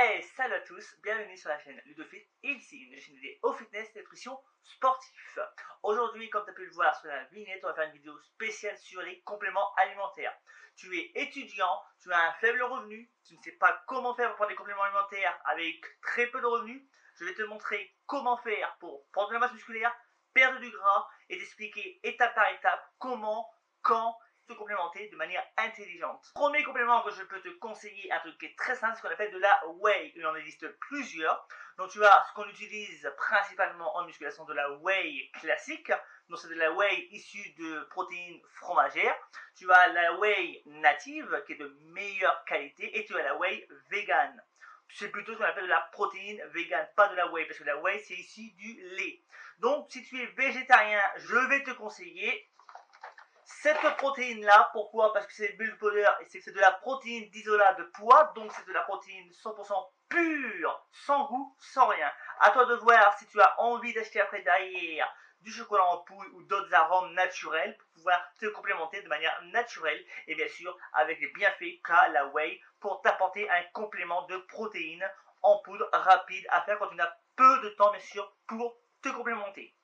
Hey, salut à tous, bienvenue sur la chaîne Ludofit, et ici une chaîne dédiée au fitness et nutrition sportif. Aujourd'hui, comme tu as pu le voir sur la vignette, on va faire une vidéo spéciale sur les compléments alimentaires. Tu es étudiant, tu as un faible revenu, tu ne sais pas comment faire pour prendre des compléments alimentaires avec très peu de revenus. Je vais te montrer comment faire pour prendre de la masse musculaire, perdre du gras et t'expliquer étape par étape comment, quand te complémenter de manière intelligente. Premier complément que je peux te conseiller, un truc qui est très simple, ce qu'on appelle de la whey. Il en existe plusieurs. Donc tu as ce qu'on utilise principalement en musculation, de la whey classique. Donc c'est de la whey issue de protéines fromagères. Tu as la whey native qui est de meilleure qualité et tu as la whey vegan. C'est plutôt ce qu'on appelle de la protéine vegan, pas de la whey, parce que la whey c'est ici du lait. Donc si tu es végétarien, je vais te conseiller cette protéine-là. Pourquoi? Parce que c'est bulk powder et c'est de la protéine d'isolat de pois, donc c'est de la protéine 100% pure, sans goût, sans rien. À toi de voir si tu as envie d'acheter après derrière du chocolat en poudre ou d'autres arômes naturels pour pouvoir te complémenter de manière naturelle et bien sûr avec les bienfaits qu'a la whey pour t'apporter un complément de protéines en poudre rapide à faire quand tu n'as peu de temps bien sûr pour te complémenter.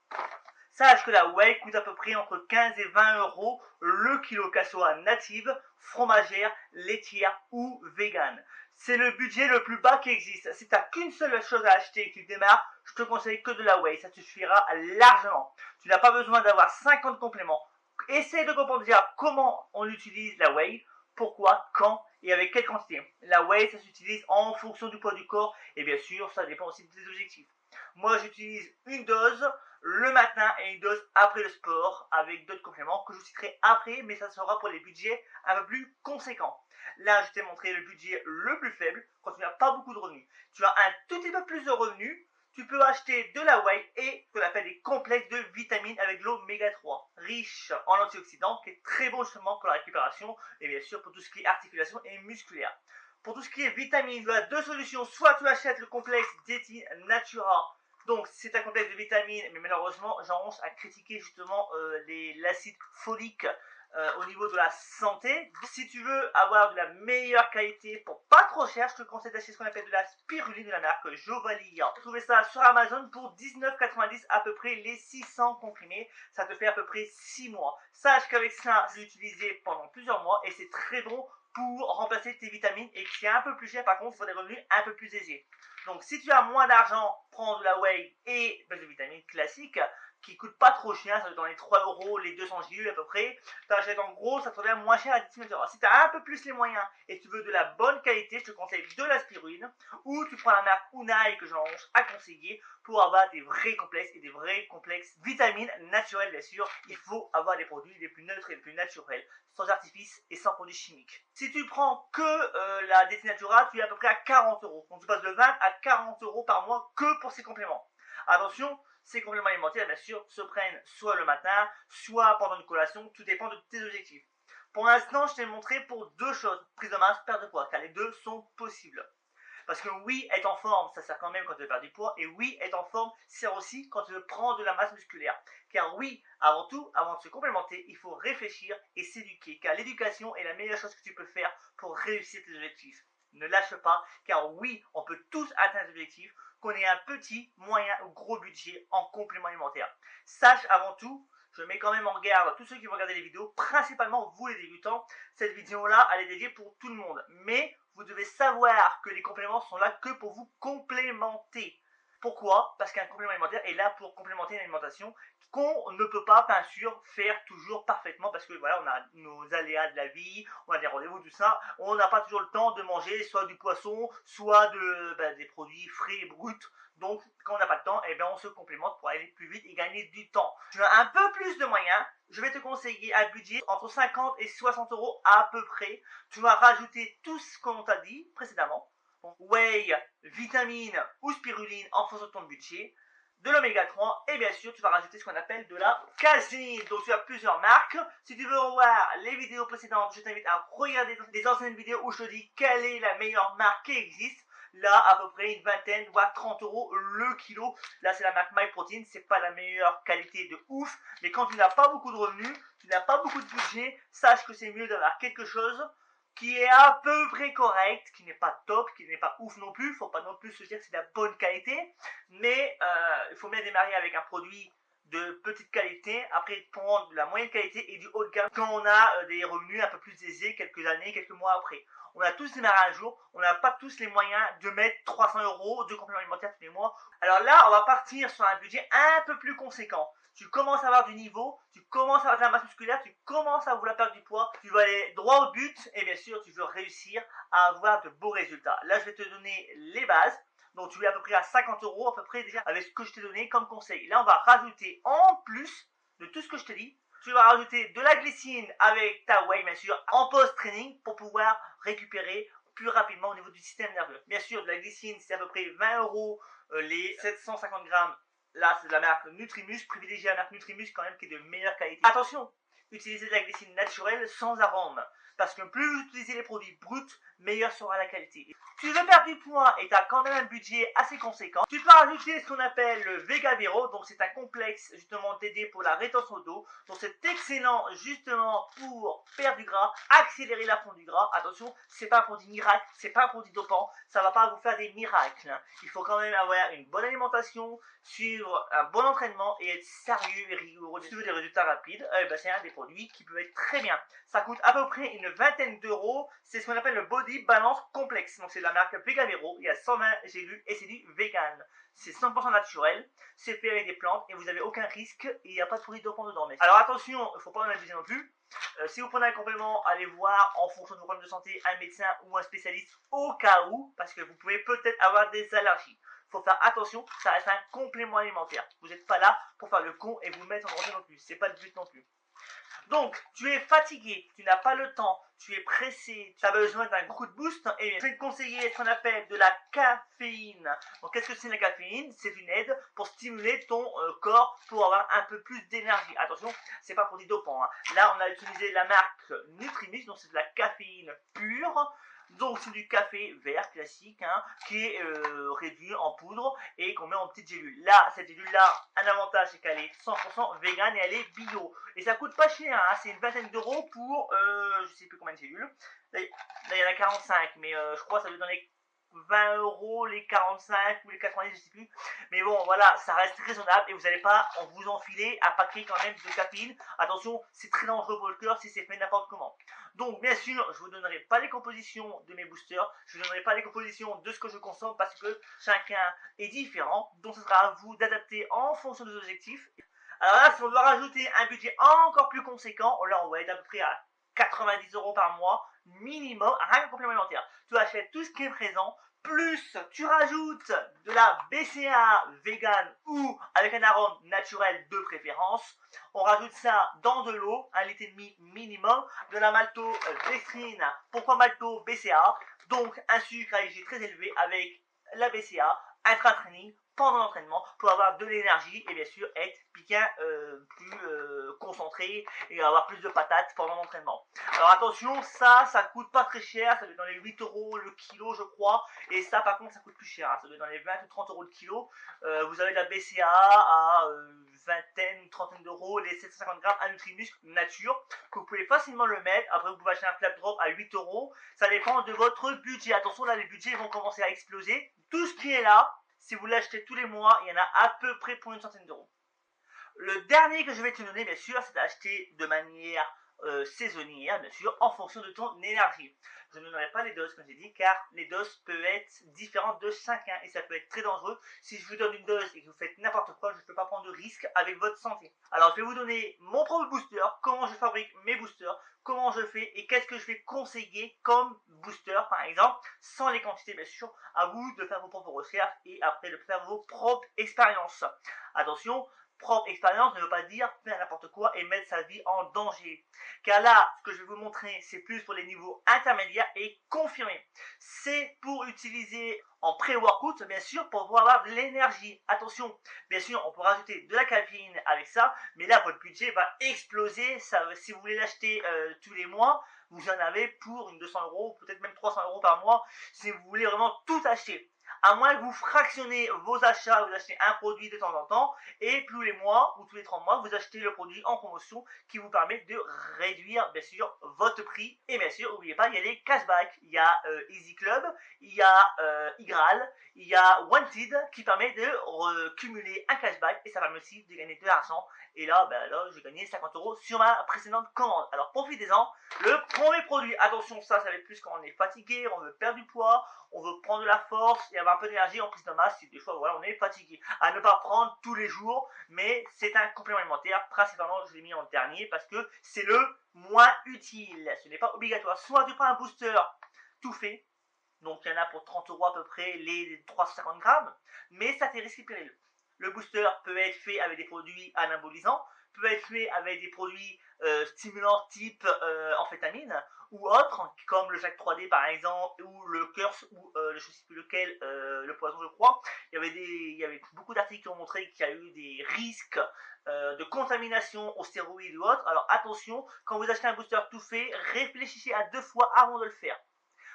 Sache que la whey coûte à peu près entre 15 et 20 euros le kilo, qu'elle soit native, fromagère, laitière ou vegan. C'est le budget le plus bas qui existe. Si tu n'as qu'une seule chose à acheter et que tu démarres, je te conseille que de la whey. Ça te suffira largement. Tu n'as pas besoin d'avoir 50 compléments. Essaye de comprendre déjà comment on utilise la whey, pourquoi, quand et avec quelle quantité. La whey, ça s'utilise en fonction du poids du corps et bien sûr, ça dépend aussi de tes objectifs. Moi, j'utilise une dose le matin et une dose après le sport avec d'autres compléments que je citerai après, mais ça sera pour les budgets un peu plus conséquents. Là, je t'ai montré le budget le plus faible quand tu n'as pas beaucoup de revenus. Tu as un tout petit peu plus de revenus, tu peux acheter de la whey et ce qu'on appelle des complexes de vitamines avec l'oméga 3, riche en antioxydants, qui est très bon justement pour la récupération et bien sûr pour tout ce qui est articulation et musculaire. Pour tout ce qui est vitamines, tu as deux solutions. Soit tu achètes le complexe Dieti Natura. Donc c'est un complexe de vitamines, mais malheureusement j'avance à critiquer justement l'acide folique au niveau de la santé. Si tu veux avoir de la meilleure qualité pour pas trop cher, je te conseille d'acheter ce qu'on appelle de la spiruline de la marque Jovalia. Vous trouvez ça sur Amazon pour 19,90 à peu près les 600 comprimés. Ça te fait à peu près 6 mois. Sache qu'avec ça, je l'ai utilisé pendant plusieurs mois et c'est très bon pour remplacer tes vitamines et qui est un peu plus cher par contre pour des revenus un peu plus aisés. Donc si tu as moins d'argent, prends de la whey et de vitamines classiques qui coûtent pas trop cher, ça doit être dans les 3 euros, les 200 glucides à peu près. Tu achètes en gros, ça te revient moins cher à 19 euros. Si tu as un peu plus les moyens et tu veux de la bonne qualité, je te conseille de la spiruline ou tu prends la marque Unai que j'avance à conseiller pour avoir des vrais complexes et des vrais complexes vitamines naturelles bien sûr. Il faut avoir des produits les plus neutres et les plus naturels, sans artifice et sans produits chimiques. Si tu prends que la Dieti Natura, tu es à peu près à 40 euros. Donc tu passes de 20 à 40 euros par mois que pour ces compléments. Attention, ces compléments alimentaires, bien sûr, se prennent soit le matin, soit pendant une collation, tout dépend de tes objectifs. Pour l'instant, je t'ai montré pour deux choses, prise de masse, perte de poids, car les deux sont possibles. Parce que oui, être en forme, ça sert quand même quand tu veux perdre du poids, et oui, être en forme sert aussi quand tu veux prendre de la masse musculaire. Car oui, avant tout, avant de se complémenter, il faut réfléchir et s'éduquer, car l'éducation est la meilleure chose que tu peux faire pour réussir tes objectifs. Ne lâche pas, car oui, on peut tous atteindre des objectifs, qu'on ait un petit, moyen ou gros budget en complément alimentaire. Sache avant tout, je mets quand même en garde tous ceux qui vont regarder les vidéos, principalement vous les débutants, cette vidéo-là, elle est dédiée pour tout le monde. Mais vous devez savoir que les compléments sont là que pour vous complémenter. Pourquoi? Parce qu'un complément alimentaire est là pour complémenter une alimentation qu'on ne peut pas, bien sûr, faire toujours parfaitement parce que voilà, on a nos aléas de la vie, on a des rendez-vous, tout ça. On n'a pas toujours le temps de manger soit du poisson, soit des produits frais et bruts. Donc, quand on n'a pas le temps, eh bien, on se complémente pour aller plus vite et gagner du temps. Tu as un peu plus de moyens, je vais te conseiller un budget entre 50 et 60 euros à peu près. Tu vas rajouter tout ce qu'on t'a dit précédemment. Donc, whey, vitamines ou spiruline en fonction de ton budget, de l'oméga 3 et bien sûr tu vas rajouter ce qu'on appelle de la caséine. Donc tu as plusieurs marques. Si tu veux revoir les vidéos précédentes, je t'invite à regarder des anciennes vidéos où je te dis quelle est la meilleure marque qui existe. Là, à peu près une vingtaine, voire 30 euros le kilo. Là, c'est la marque MyProtein. C'est pas la meilleure qualité de ouf. Mais quand tu n'as pas beaucoup de revenus, tu n'as pas beaucoup de budget, sache que c'est mieux d'avoir quelque chose qui est à peu près correct, qui n'est pas top, qui n'est pas ouf non plus. Faut pas non plus se dire que c'est de la bonne qualité, mais il faut bien démarrer avec un produit de petite qualité, après prendre de la moyenne qualité et du haut de gamme quand on a des revenus un peu plus aisés quelques années, quelques mois après. On a tous démarré un jour, on n'a pas tous les moyens de mettre 300 € de compléments alimentaires tous les mois. Alors là, on va partir sur un budget un peu plus conséquent. Tu commences à avoir du niveau, tu commences à avoir de la masse musculaire, tu commences à vouloir perdre du poids, tu vas aller droit au but et bien sûr tu veux réussir à avoir de beaux résultats. Là je vais te donner les bases, donc tu es à peu près à 50 € à peu près déjà avec ce que je t'ai donné comme conseil. Là on va rajouter en plus de tout ce que je te dis, tu vas rajouter de la glycine avec ta whey bien sûr en post-training pour pouvoir récupérer plus rapidement au niveau du système nerveux. Bien sûr de la glycine c'est à peu près 20 € les 750 grammes. Là, c'est de la marque Nutrimus. Privilégiez la marque Nutrimus quand même qui est de meilleure qualité. Attention, utilisez de la glycine naturelle sans arôme. Parce que plus vous utilisez les produits bruts, meilleure sera la qualité. Tu veux perdre du poids et tu as quand même un budget assez conséquent. Tu peux rajouter ce qu'on appelle le Vegavero. Donc c'est un complexe justement dédié pour la rétention d'eau. Donc c'est excellent justement pour perdre du gras, accélérer la fonte du gras. Attention, c'est pas un produit miracle, c'est pas un produit dopant. Ça va pas vous faire des miracles. Il faut quand même avoir une bonne alimentation, suivre un bon entraînement et être sérieux et rigoureux. Si tu veux des résultats rapides, c'est un des produits qui peut être très bien. Ça coûte à peu près une vingtaine d'euros. C'est ce qu'on appelle le Body Balance Complexe. Donc c'est de la marque Vegavero. Il y a 120 gélules et c'est du vegan. C'est 100% naturel. C'est fait avec des plantes et vous n'avez aucun risque. Et il n'y a pas de produits dopants dedans. Alors attention, il ne faut pas en abuser non plus. Si vous prenez un complément, allez voir en fonction de vos problèmes de santé un médecin ou un spécialiste au cas où, parce que vous pouvez peut-être avoir des allergies. Il faut faire attention, ça reste un complément alimentaire. Vous n'êtes pas là pour faire le con et vous mettre en danger non plus. C'est pas le but non plus. Donc, tu es fatigué, tu n'as pas le temps, tu es pressé, tu as besoin d'un coup de boost, et je vais te conseiller ce qu'on appelle de la caféine. Donc, qu'est-ce que c'est la caféine? C'est une aide pour stimuler ton corps pour avoir un peu plus d'énergie. Attention, c'est pas pour des dopants. Hein. Là, on a utilisé la marque Nutrimix, donc c'est de la caféine pure. Donc c'est du café vert classique hein, qui est réduit en poudre et qu'on met en petites gélules. Là, cette gélule-là, un avantage c'est qu'elle est 100% vegan et elle est bio. Et ça coûte pas cher, hein, c'est une vingtaine d'euros pour je sais plus combien de gélules. Là, il y en a 45, mais je crois que ça doit être dans les 20 €, les 45 ou les 90, je sais plus. Mais bon, voilà, ça reste raisonnable et vous n'allez pas vous enfiler un paquet quand même de caféine. Attention, c'est très dangereux pour le cœur si c'est fait n'importe comment. Donc, bien sûr, je vous donnerai pas les compositions de mes boosters. Je vous donnerai pas les compositions de ce que je consomme parce que chacun est différent. Donc, ce sera à vous d'adapter en fonction des objectifs. Alors là, si on veut rajouter un budget encore plus conséquent, là, on va être à peu près à 90 € par mois minimum, rien que complément alimentaire. Tu achètes tout ce qui est présent, plus tu rajoutes de la BCA vegan ou avec un arôme naturel de préférence. On rajoute ça dans de l'eau, 1,5 litre minimum, de la maltodextrine. Pourquoi malto BCA? Donc un sucre à IG très élevé avec la BCA, intra-training, pendant l'entraînement pour avoir de l'énergie et bien sûr être bien plus concentré et avoir plus de patates pendant l'entraînement. Alors attention, ça coûte pas très cher, ça doit être dans les 8 € le kilo je crois, et ça par contre ça coûte plus cher, hein, ça doit être dans les 20 ou 30 € le kilo. Vous avez de la BCA à vingtaine ou trentaine d'euros, les 750 grammes à Nutrimuscle nature, que vous pouvez facilement le mettre. Après vous pouvez acheter un flap drop à 8 €, ça dépend de votre budget. Attention là les budgets vont commencer à exploser. Tout ce qui est là, si vous l'achetez tous les mois, il y en a à peu près pour une centaine d'euros. Le dernier que je vais te donner, bien sûr, c'est d'acheter de manière saisonnière, bien sûr, en fonction de ton énergie. Je ne donnerai pas les doses, comme j'ai dit, car les doses peuvent être différentes de chacun et ça peut être très dangereux. Si je vous donne une dose et que vous faites n'importe quoi, je ne peux pas prendre de risque avec votre santé. Alors, je vais vous donner mon propre booster, comment je fabrique mes boosters, comment je fais et qu'est-ce que je vais conseiller comme booster, par exemple, sans les quantités, bien sûr, à vous de faire vos propres recherches et après de faire vos propres expériences. Attention, propre expérience ne veut pas dire faire n'importe quoi et mettre sa vie en danger. Car là, ce que je vais vous montrer, c'est plus pour les niveaux intermédiaires et confirmés. C'est pour utiliser en pré-workout, bien sûr, pour pouvoir avoir de l'énergie. Attention, bien sûr, on peut rajouter de la caféine avec ça, mais là, votre budget va exploser. Ça, si vous voulez l'acheter tous les mois, vous en avez pour une 200 €, peut-être même 300 € par mois, si vous voulez vraiment tout acheter. à moins que vous fractionnez vos achats, vous achetez un produit de temps en temps, et tous les mois ou tous les 3 mois, vous achetez le produit en promotion qui vous permet de réduire bien sûr votre prix. Et bien sûr, n'oubliez pas, il y a les cashbacks, il y a Easy Club, il y a Igral, il y a Wanted qui permet de cumuler un cashback et ça permet aussi de gagner de l'argent. Et là, j'ai gagné 50 € sur ma précédente commande. Alors profitez-en. Le premier produit, attention, ça va être plus quand on est fatigué, on veut perdre du poids, on veut prendre de la force et avoir un peu d'énergie en prise de masse si des fois voilà, on est fatigué. À ne pas prendre tous les jours, mais c'est un complément alimentaire. Principalement, je l'ai mis en dernier parce que c'est le moins utile. Ce n'est pas obligatoire. Soit tu prends un booster tout fait, donc il y en a pour 30 € à peu près les 350 grammes, mais ça t'est risqué périlleux. Le booster peut être fait avec des produits anabolisants, peut être fait avec des produits stimulants type amphétamine ou autres, comme le Jack 3D par exemple, ou le Curse, ou je ne sais plus lequel, le poison je crois. Il y avait beaucoup d'articles qui ont montré qu'il y a eu des risques de contamination aux stéroïdes ou autres. Alors attention, quand vous achetez un booster tout fait, réfléchissez à 2 fois avant de le faire.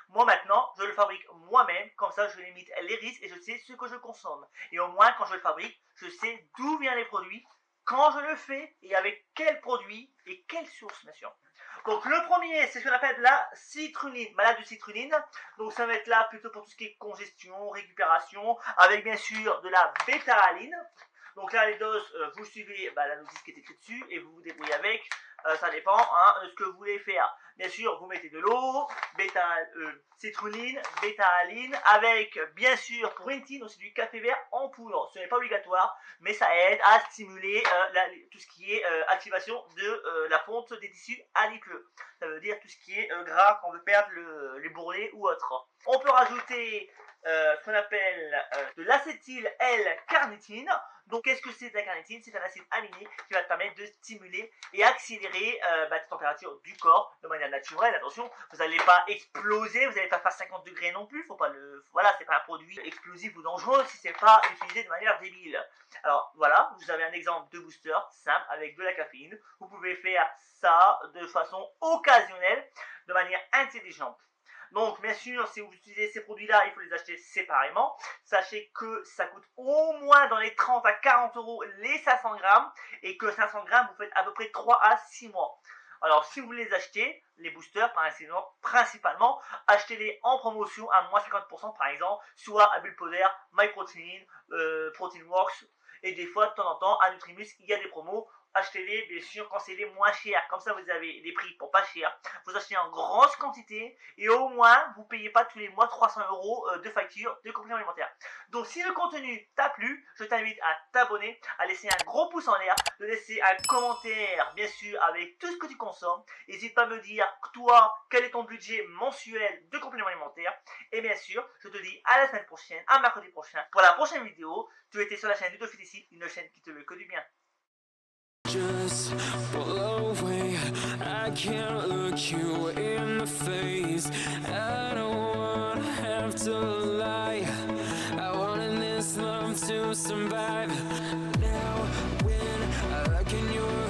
Moi maintenant, je le fabrique moi-même, comme ça je limite les risques et je sais ce que je consomme. Et au moins quand je le fabrique, je sais d'où viennent les produits, quand je le fais et avec quels produits et quelle source bien sûr. Donc le premier, c'est ce qu'on appelle la citrulline, malade de citrulline. Donc ça va être là plutôt pour tout ce qui est congestion, récupération, avec bien sûr de la bêta-aline. Donc là les doses, vous suivez la notice qui est écrite dessus et vous vous débrouillez avec. Ça dépend de ce que vous voulez faire. Bien sûr, vous mettez de l'eau, citrulline, bêta-aline, avec bien sûr pour une donc c'est du café vert en poudre. Ce n'est pas obligatoire, mais ça aide à stimuler tout ce qui est activation de la fonte des tissus adipeux. Ça veut dire tout ce qui est gras quand on veut perdre les bourrelets ou autre. On peut rajouter ce qu'on appelle de l'acétyl L-carnitine. Donc qu'est-ce que c'est de la carnitine? C'est un acide aminé qui va te permettre de stimuler et accélérer la température du corps de manière naturelle. Attention, vous n'allez pas exploser, vous n'allez pas faire 50 degrés non plus. Faut pas voilà, c'est pas un produit explosif ou dangereux si c'est pas utilisé de manière débile. Alors voilà, vous avez un exemple de booster simple avec de la caféine. Vous pouvez faire ça de façon occasionnelle, de manière intelligente. Donc bien sûr, si vous utilisez ces produits-là, il faut les acheter séparément. Sachez que ça coûte au moins dans les 30 à 40 € les 500 grammes et que 500 grammes, vous faites à peu près 3 à 6 mois. Alors si vous les achetez, les boosters principalement, achetez-les en promotion à moins 50% par exemple, soit à Bullpower, MyProtein, Proteinworks, et des fois de temps en temps à Nutrimus, il y a des promos. Achetez-les bien sûr quand c'est les moins chers, comme ça vous avez des prix pour pas cher, vous achetez en grosse quantité et au moins vous payez pas tous les mois 300 € de facture de compléments alimentaires. Donc si le contenu t'a plu, je t'invite à t'abonner, à laisser un gros pouce en l'air, de laisser un commentaire bien sûr avec tout ce que tu consommes. N'hésite pas à me dire toi quel est ton budget mensuel de compléments alimentaires et bien sûr je te dis à la semaine prochaine, à mercredi prochain pour la prochaine vidéo. Tu étais sur la chaîne Ludofit ici, une chaîne qui te veut que du bien. Just blow away. I can't look you in the face. I don't wanna have to lie. I wanted this love to survive. Now when I look in your